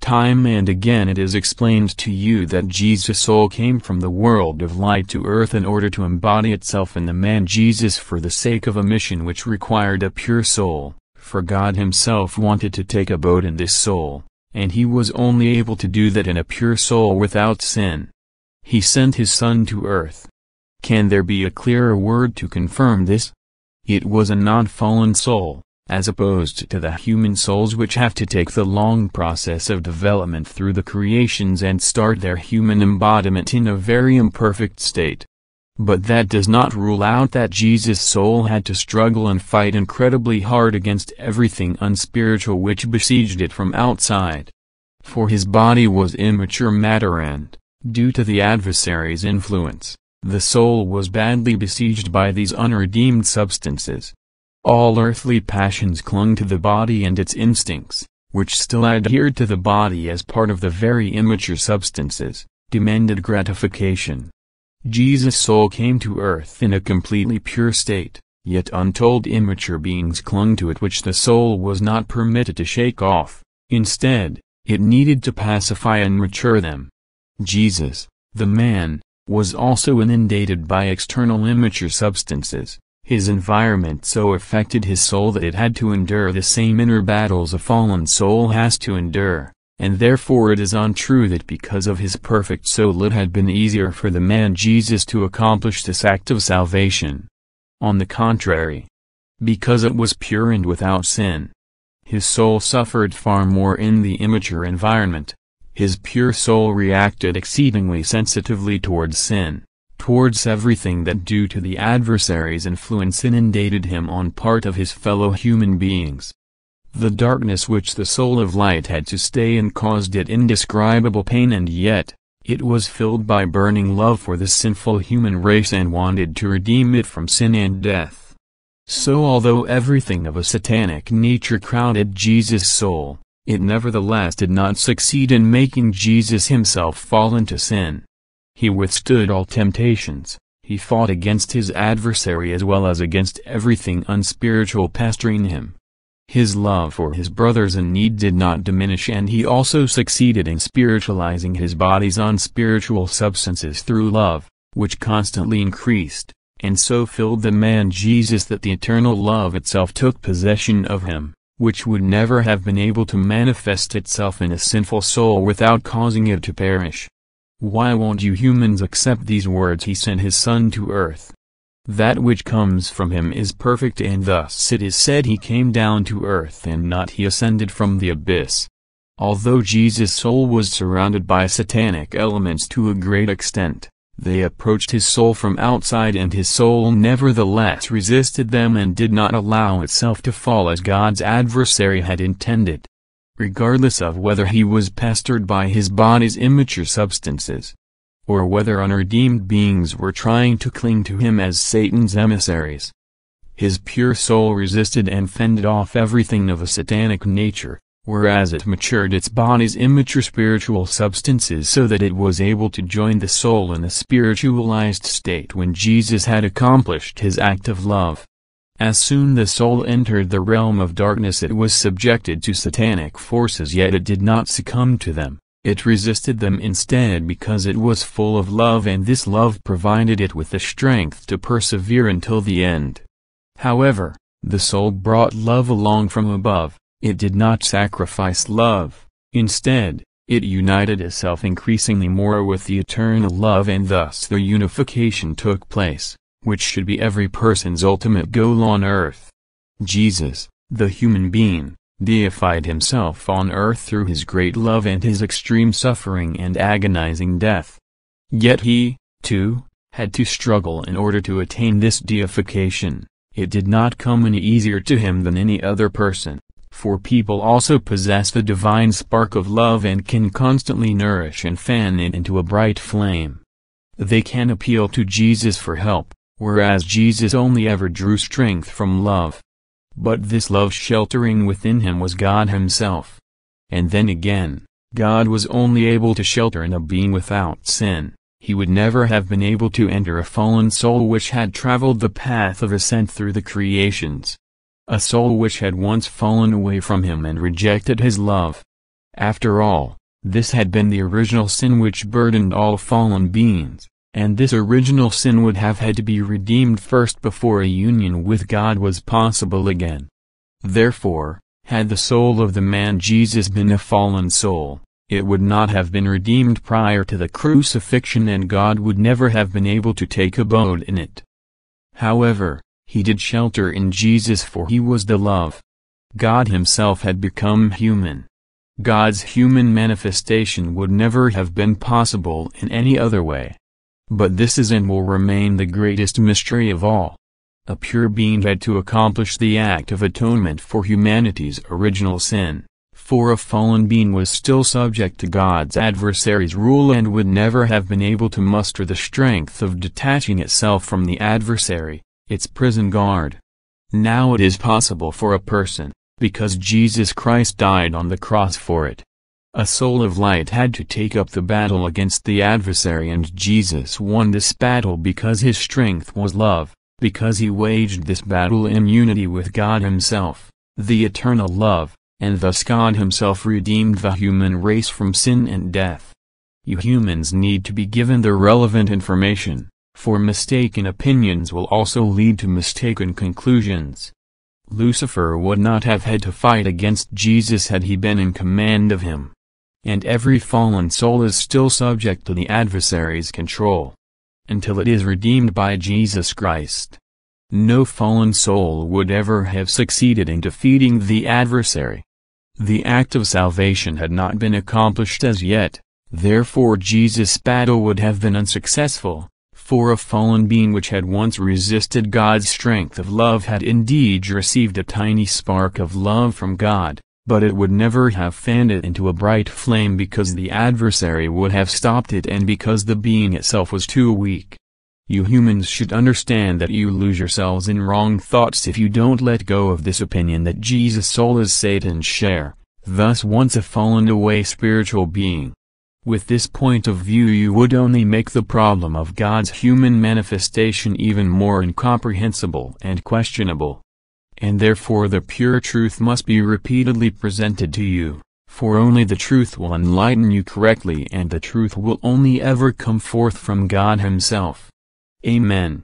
Time and again it is explained to you that Jesus' soul came from the world of light to earth in order to embody itself in the man Jesus for the sake of a mission which required a pure soul, for God himself wanted to take abode in this soul, and he was only able to do that in a pure soul without sin. He sent his Son to earth. Can there be a clearer word to confirm this? It was a non-fallen soul, as opposed to the human souls which have to take the long process of development through the creations and start their human embodiment in a very imperfect state. But that does not rule out that Jesus' soul had to struggle and fight incredibly hard against everything unspiritual which besieged it from outside. For his body was immature matter and, due to the adversary's influence, the soul was badly besieged by these unredeemed substances. All earthly passions clung to the body and its instincts, which still adhered to the body as part of the very immature substances, demanded gratification. Jesus' soul came to earth in a completely pure state, yet untold immature beings clung to it which the soul was not permitted to shake off. Instead, it needed to pacify and mature them. Jesus, the man, was also inundated by external immature substances. His environment so affected his soul that it had to endure the same inner battles a fallen soul has to endure, and therefore it is untrue that because of his perfect soul it had been easier for the man Jesus to accomplish this act of salvation. On the contrary, because it was pure and without sin, his soul suffered far more in the immature environment. His pure soul reacted exceedingly sensitively towards sin, towards everything that due to the adversary's influence inundated him on part of his fellow human beings. The darkness which the soul of light had to stay in caused it indescribable pain, and yet, it was filled by burning love for the sinful human race and wanted to redeem it from sin and death. So although everything of a satanic nature crowded Jesus' soul, it nevertheless did not succeed in making Jesus himself fall into sin. He withstood all temptations, he fought against his adversary as well as against everything unspiritual pestering him. His love for his brothers in need did not diminish, and he also succeeded in spiritualizing his body's unspiritual substances through love, which constantly increased, and so filled the man Jesus that the eternal love itself took possession of him, which would never have been able to manifest itself in a sinful soul without causing it to perish. Why won't you humans accept these words? He sent his Son to earth. That which comes from him is perfect, and thus it is said he came down to earth and not he ascended from the abyss. Although Jesus' soul was surrounded by satanic elements to a great extent, they approached his soul from outside, and his soul nevertheless resisted them and did not allow itself to fall as God's adversary had intended. Regardless of whether he was pestered by his body's immature substances, or whether unredeemed beings were trying to cling to him as Satan's emissaries, his pure soul resisted and fended off everything of a satanic nature, whereas it matured its body's immature spiritual substances so that it was able to join the soul in a spiritualized state when Jesus had accomplished his act of love. As soon the soul entered the realm of darkness, it was subjected to satanic forces, yet it did not succumb to them. It resisted them instead because it was full of love, and this love provided it with the strength to persevere until the end. However, the soul brought love along from above. It did not sacrifice love. Instead, it united itself increasingly more with the eternal love, and thus the unification took place, which should be every person's ultimate goal on earth. Jesus, the human being, deified himself on earth through his great love and his extreme suffering and agonizing death. Yet he, too, had to struggle in order to attain this deification. It did not come any easier to him than any other person, for people also possess the divine spark of love and can constantly nourish and fan it into a bright flame. They can appeal to Jesus for help, whereas Jesus only ever drew strength from love. But this love sheltering within him was God himself. And then again, God was only able to shelter in a being without sin. He would never have been able to enter a fallen soul which had traveled the path of ascent through the creations. A soul which had once fallen away from him and rejected his love. After all, this had been the original sin which burdened all fallen beings, and this original sin would have had to be redeemed first before a union with God was possible again. Therefore, had the soul of the man Jesus been a fallen soul, it would not have been redeemed prior to the crucifixion, and God would never have been able to take abode in it. However, he did shelter in Jesus, for he was the love. God himself had become human. God's human manifestation would never have been possible in any other way. But this is and will remain the greatest mystery of all. A pure being had to accomplish the act of atonement for humanity's original sin, for a fallen being was still subject to God's adversary's rule and would never have been able to muster the strength of detaching itself from the adversary, its prison guard. Now it is possible for a person, because Jesus Christ died on the cross for it. A soul of light had to take up the battle against the adversary, and Jesus won this battle because his strength was love, because he waged this battle in unity with God himself, the eternal love, and thus God himself redeemed the human race from sin and death. You humans need to be given the relevant information, for mistaken opinions will also lead to mistaken conclusions. Lucifer would not have had to fight against Jesus had he been in command of him. And every fallen soul is still subject to the adversary's control, until it is redeemed by Jesus Christ. No fallen soul would ever have succeeded in defeating the adversary. The act of salvation had not been accomplished as yet, therefore Jesus' battle would have been unsuccessful, for a fallen being which had once resisted God's strength of love had indeed received a tiny spark of love from God, but it would never have fanned it into a bright flame because the adversary would have stopped it and because the being itself was too weak. You humans should understand that you lose yourselves in wrong thoughts if you don't let go of this opinion that Jesus' soul is Satan's share, thus once a fallen away spiritual being. With this point of view you would only make the problem of God's human manifestation even more incomprehensible and questionable. And therefore the pure truth must be repeatedly presented to you, for only the truth will enlighten you correctly, and the truth will only ever come forth from God himself. Amen.